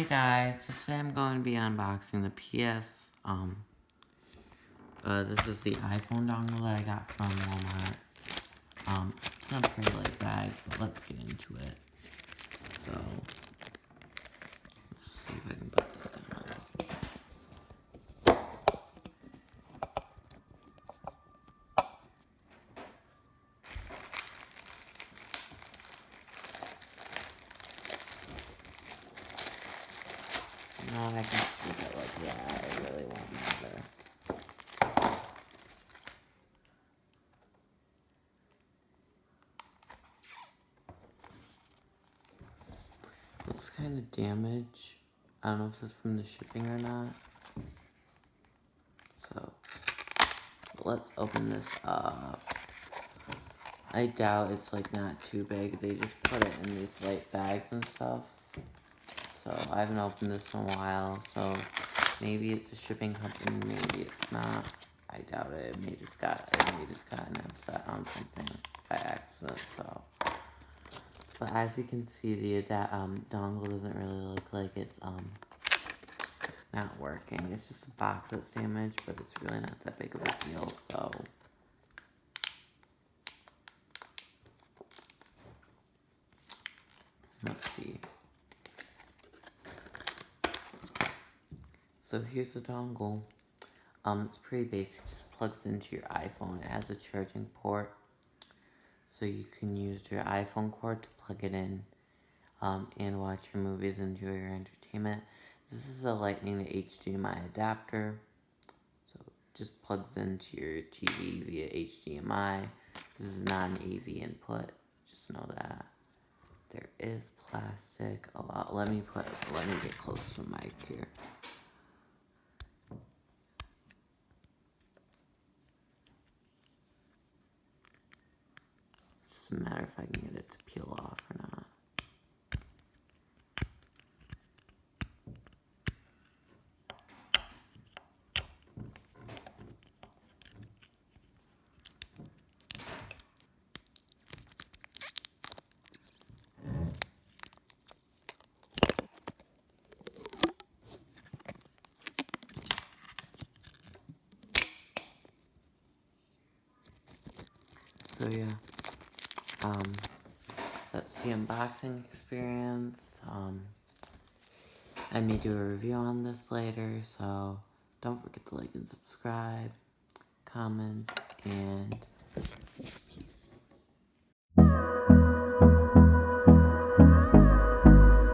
guys, so today I'm going to be unboxing the PS. This is the iPhone dongle that I got from Walmart. It's in a pretty light bag, but let's get into it. So, let's see if I can put this down on this. Now I can see that, like, yeah, it really won't matter. Looks kind of damaged. I don't know if that's from the shipping or not. So, let's open this up. I doubt it's like not too big. They just put it in these light bags and stuff. So I haven't opened this in a while. So maybe it's a shipping company, maybe it's not. I doubt it. It may just got an upset on something by accident. So, but as you can see, the dongle doesn't really look like it's not working. It's just a box that's damaged, but it's really not that big of a deal. So. Let's see. So here's the dongle. It's pretty basic. It just plugs into your iPhone. It has a charging port, so you can use your iPhone cord to plug it in, and watch your movies, enjoy your entertainment. This is a Lightning to HDMI adapter, so it just plugs into your TV via HDMI. This is not an AV input. Just know that. There is plastic. Oh, let me get close to the mic here. Just a matter if I can get it to peel off or not. So yeah, that's the unboxing experience. I may do a review on this later, so don't forget to like and subscribe, comment, and